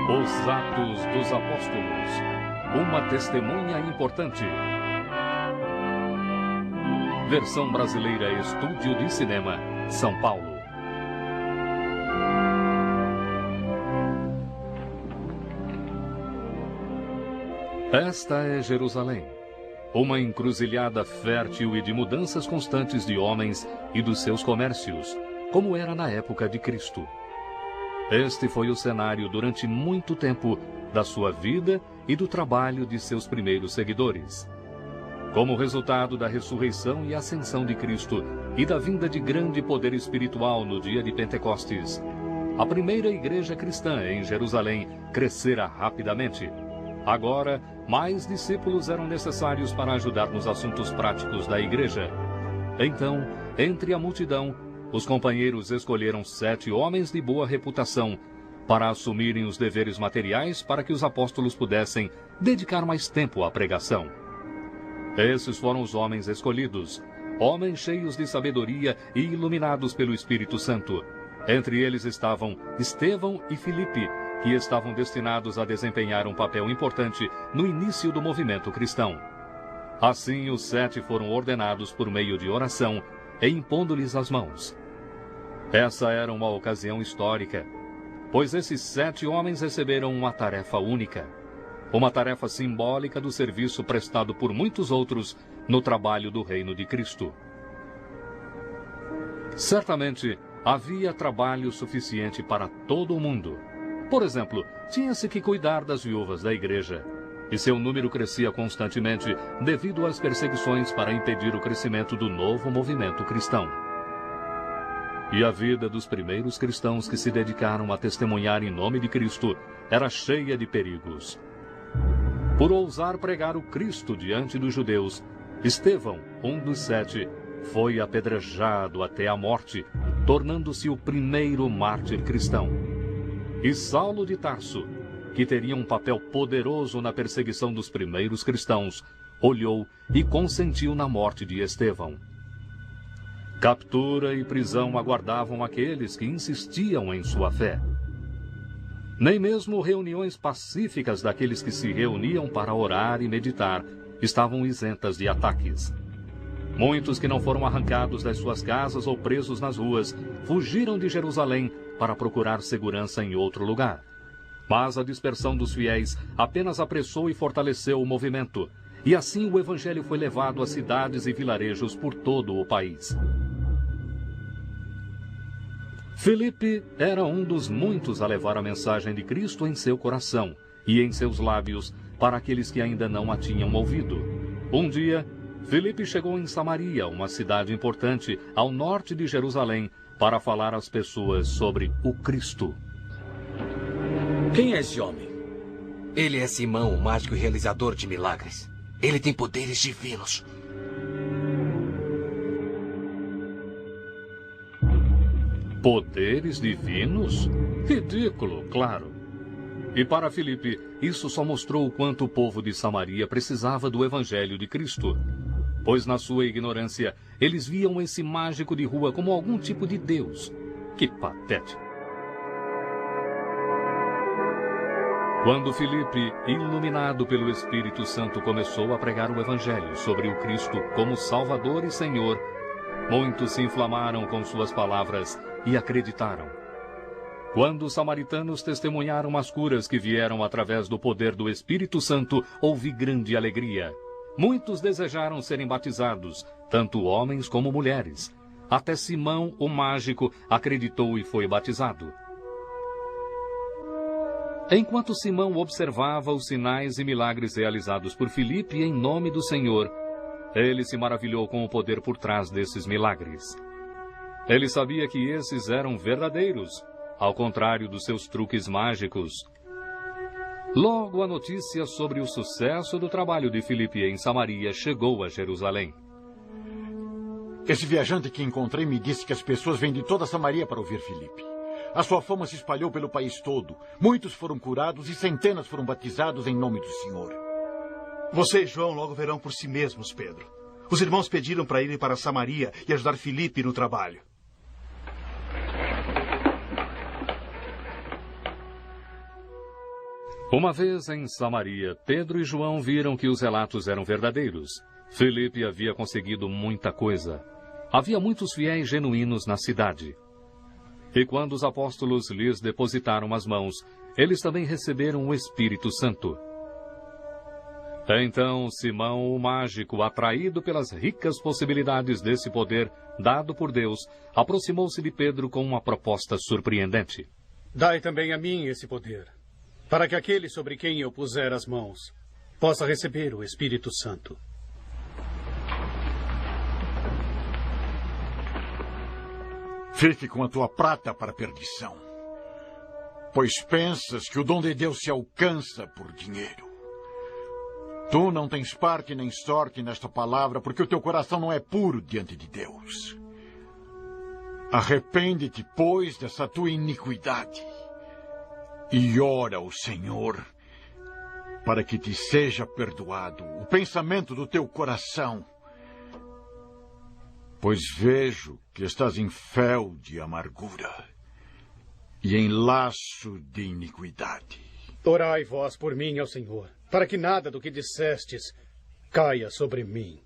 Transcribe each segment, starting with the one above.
Os Atos dos Apóstolos. Uma testemunha importante. Versão brasileira, Estúdio de Cinema, São Paulo. Esta é Jerusalém, uma encruzilhada fértil e de mudanças constantes de homens e dos seus comércios, como era na época de Cristo. Este foi o cenário durante muito tempo da sua vida e do trabalho de seus primeiros seguidores. Como resultado da ressurreição e ascensão de Cristo e da vinda de grande poder espiritual no dia de Pentecostes, a primeira igreja cristã em Jerusalém crescera rapidamente. Agora, mais discípulos eram necessários para ajudar nos assuntos práticos da igreja. Então, entre a multidão, os companheiros escolheram 7 homens de boa reputação para assumirem os deveres materiais para que os apóstolos pudessem dedicar mais tempo à pregação. Esses foram os homens escolhidos, homens cheios de sabedoria e iluminados pelo Espírito Santo. Entre eles estavam Estevão e Filipe, que estavam destinados a desempenhar um papel importante no início do movimento cristão. Assim, os 7 foram ordenados por meio de oração e impondo-lhes as mãos. Essa era uma ocasião histórica, pois esses 7 homens receberam uma tarefa única, uma tarefa simbólica do serviço prestado por muitos outros no trabalho do reino de Cristo. Certamente, havia trabalho suficiente para todo o mundo. Por exemplo, tinha-se que cuidar das viúvas da igreja, e seu número crescia constantemente devido às perseguições para impedir o crescimento do novo movimento cristão. E a vida dos primeiros cristãos que se dedicaram a testemunhar em nome de Cristo era cheia de perigos. Por ousar pregar o Cristo diante dos judeus, Estevão, um dos 7, foi apedrejado até a morte, tornando-se o primeiro mártir cristão. E Saulo de Tarso, que teria um papel poderoso na perseguição dos primeiros cristãos, olhou e consentiu na morte de Estevão. Captura e prisão aguardavam aqueles que insistiam em sua fé. Nem mesmo reuniões pacíficas daqueles que se reuniam para orar e meditar estavam isentas de ataques. Muitos que não foram arrancados das suas casas ou presos nas ruas fugiram de Jerusalém para procurar segurança em outro lugar. Mas a dispersão dos fiéis apenas apressou e fortaleceu o movimento, e assim o evangelho foi levado a cidades e vilarejos por todo o país. Filipe era um dos muitos a levar a mensagem de Cristo em seu coração e em seus lábios para aqueles que ainda não a tinham ouvido. Um dia, Filipe chegou em Samaria, uma cidade importante ao norte de Jerusalém, para falar às pessoas sobre o Cristo. Quem é esse homem? Ele é Simão, o mágico e realizador de milagres. Ele tem poderes divinos. Poderes divinos? Ridículo, claro. E para Filipe, isso só mostrou o quanto o povo de Samaria precisava do evangelho de Cristo. Pois na sua ignorância, eles viam esse mágico de rua como algum tipo de Deus. Que patético. Quando Filipe, iluminado pelo Espírito Santo, começou a pregar o evangelho sobre o Cristo como Salvador e Senhor, muitos se inflamaram com suas palavras e acreditaram. Quando os samaritanos testemunharam as curas que vieram através do poder do Espírito Santo, houve grande alegria. Muitos desejaram serem batizados, tanto homens como mulheres. Até Simão, o mágico, acreditou e foi batizado. Enquanto Simão observava os sinais e milagres realizados por Filipe em nome do Senhor, ele se maravilhou com o poder por trás desses milagres. Ele sabia que esses eram verdadeiros, ao contrário dos seus truques mágicos. Logo, a notícia sobre o sucesso do trabalho de Filipe em Samaria chegou a Jerusalém. Esse viajante que encontrei me disse que as pessoas vêm de toda Samaria para ouvir Filipe. A sua fama se espalhou pelo país todo. Muitos foram curados e centenas foram batizados em nome do Senhor. Você e João logo verão por si mesmos, Pedro. Os irmãos pediram para irem para Samaria e ajudar Filipe no trabalho. Uma vez em Samaria, Pedro e João viram que os relatos eram verdadeiros. Filipe havia conseguido muita coisa. Havia muitos fiéis genuínos na cidade. E quando os apóstolos lhes depositaram as mãos, eles também receberam o Espírito Santo. Então Simão, o mágico, atraído pelas ricas possibilidades desse poder dado por Deus, aproximou-se de Pedro com uma proposta surpreendente. Dai também a mim esse poder, para que aquele sobre quem eu puser as mãos possa receber o Espírito Santo. Fique com a tua prata para a perdição, pois pensas que o dom de Deus se alcança por dinheiro. Tu não tens parte nem sorte nesta palavra, porque o teu coração não é puro diante de Deus. Arrepende-te, pois, dessa tua iniquidade e ora ao Senhor para que te seja perdoado o pensamento do teu coração, pois vejo que estás em fel de amargura e em laço de iniquidade. Orai vós por mim ao Senhor, para que nada do que dissestes caia sobre mim.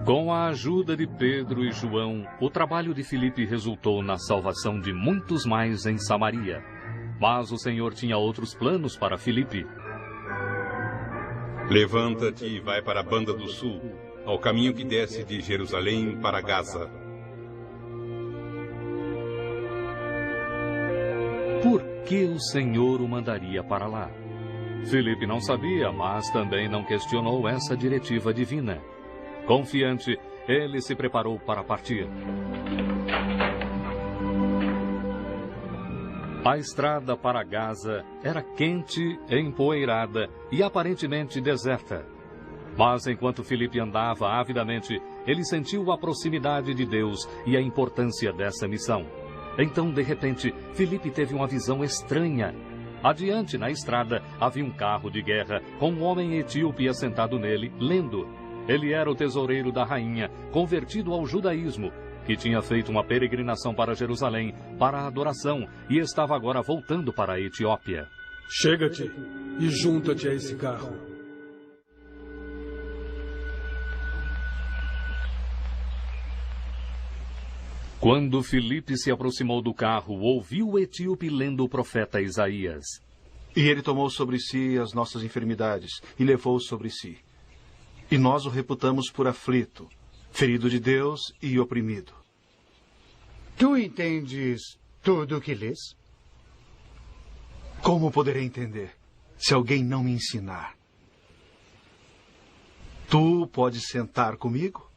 Com a ajuda de Pedro e João, o trabalho de Filipe resultou na salvação de muitos mais em Samaria. Mas o Senhor tinha outros planos para Filipe. Levanta-te e vai para a banda do sul, ao caminho que desce de Jerusalém para Gaza. Por que o Senhor o mandaria para lá? Filipe não sabia, mas também não questionou essa diretiva divina. Confiante, ele se preparou para partir. A estrada para Gaza era quente, empoeirada e aparentemente deserta. Mas enquanto Filipe andava avidamente, ele sentiu a proximidade de Deus e a importância dessa missão. Então, de repente, Filipe teve uma visão estranha. Adiante, na estrada, havia um carro de guerra com um homem etíope assentado nele, lendo. Ele era o tesoureiro da rainha, convertido ao judaísmo, que tinha feito uma peregrinação para Jerusalém, para a adoração, e estava agora voltando para a Etiópia. Chega-te e junta-te a esse carro. Quando Filipe se aproximou do carro, ouviu o etíope lendo o profeta Isaías. E ele tomou sobre si as nossas enfermidades e levou sobre si. E nós o reputamos por aflito, ferido de Deus e oprimido. Tu entendes tudo o que lês? Como poderei entender, se alguém não me ensinar? Tu podes sentar comigo?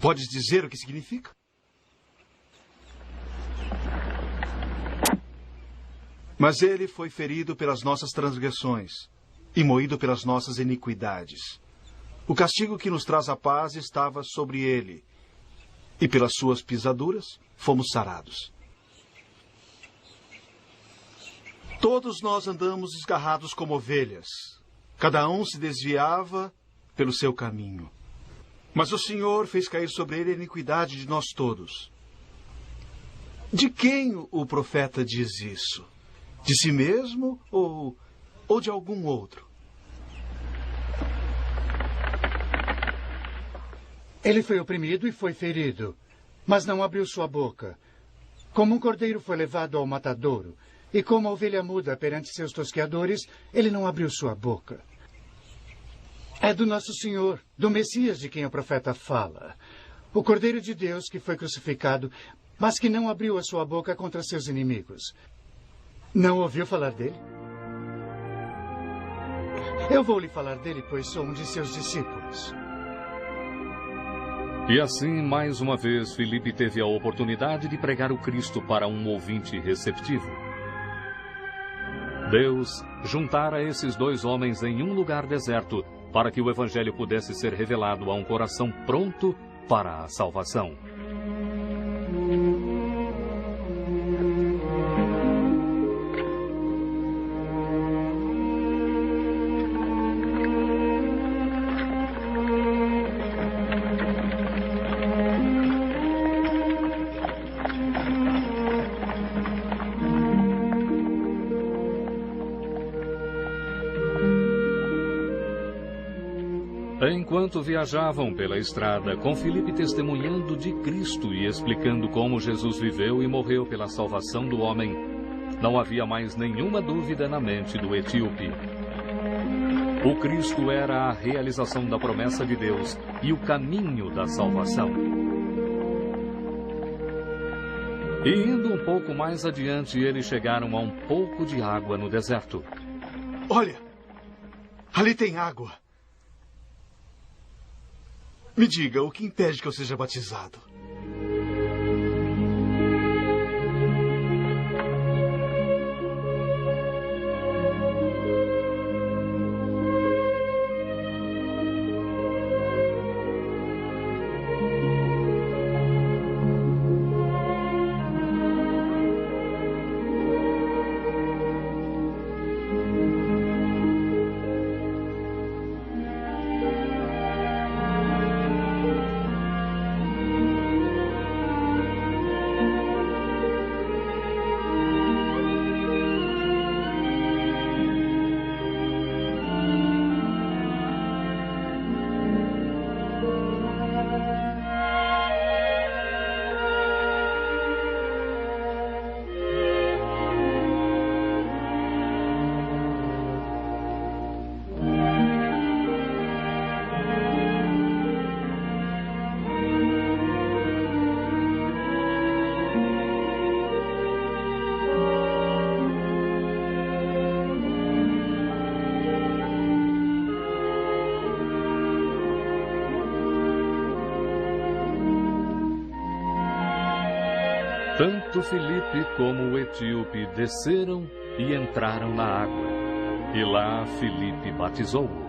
Podes dizer o que significa? Mas ele foi ferido pelas nossas transgressões e moído pelas nossas iniquidades. O castigo que nos traz a paz estava sobre ele, e pelas suas pisaduras fomos sarados. Todos nós andamos esgarrados como ovelhas. Cada um se desviava pelo seu caminho. Mas o Senhor fez cair sobre ele a iniquidade de nós todos. De quem o profeta diz isso? De si mesmo ou de algum outro? Ele foi oprimido e foi ferido, mas não abriu sua boca. Como um cordeiro foi levado ao matadouro, e como a ovelha muda perante seus tosqueadores, ele não abriu sua boca. É do nosso Senhor, do Messias de quem o profeta fala. O Cordeiro de Deus que foi crucificado, mas que não abriu a sua boca contra seus inimigos. Não ouviu falar dele? Eu vou lhe falar dele, pois sou um de seus discípulos. E assim, mais uma vez, Filipe teve a oportunidade de pregar o Cristo para um ouvinte receptivo. Deus juntara esses dois homens em um lugar deserto para que o Evangelho pudesse ser revelado a um coração pronto para a salvação. Enquanto viajavam pela estrada, com Filipe testemunhando de Cristo e explicando como Jesus viveu e morreu pela salvação do homem, não havia mais nenhuma dúvida na mente do etíope. O Cristo era a realização da promessa de Deus e o caminho da salvação. E indo um pouco mais adiante, eles chegaram a um pouco de água no deserto. Olha! Ali tem água. Me diga, o que impede que eu seja batizado? Tanto Filipe como o etíope desceram e entraram na água, e lá Filipe batizou-o.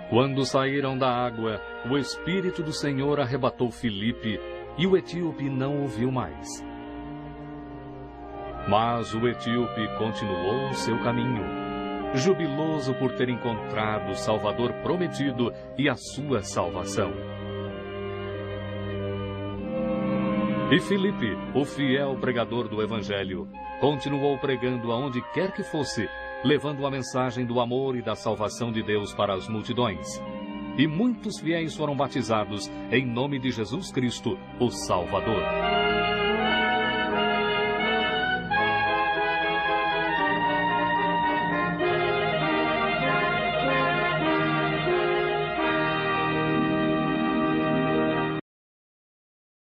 Quando saíram da água, o Espírito do Senhor arrebatou Filipe, e o etíope não o viu mais. Mas o etíope continuou o seu caminho, jubiloso por ter encontrado o Salvador prometido e a sua salvação. E Filipe, o fiel pregador do Evangelho, continuou pregando aonde quer que fosse, levando a mensagem do amor e da salvação de Deus para as multidões. E muitos fiéis foram batizados em nome de Jesus Cristo, o Salvador.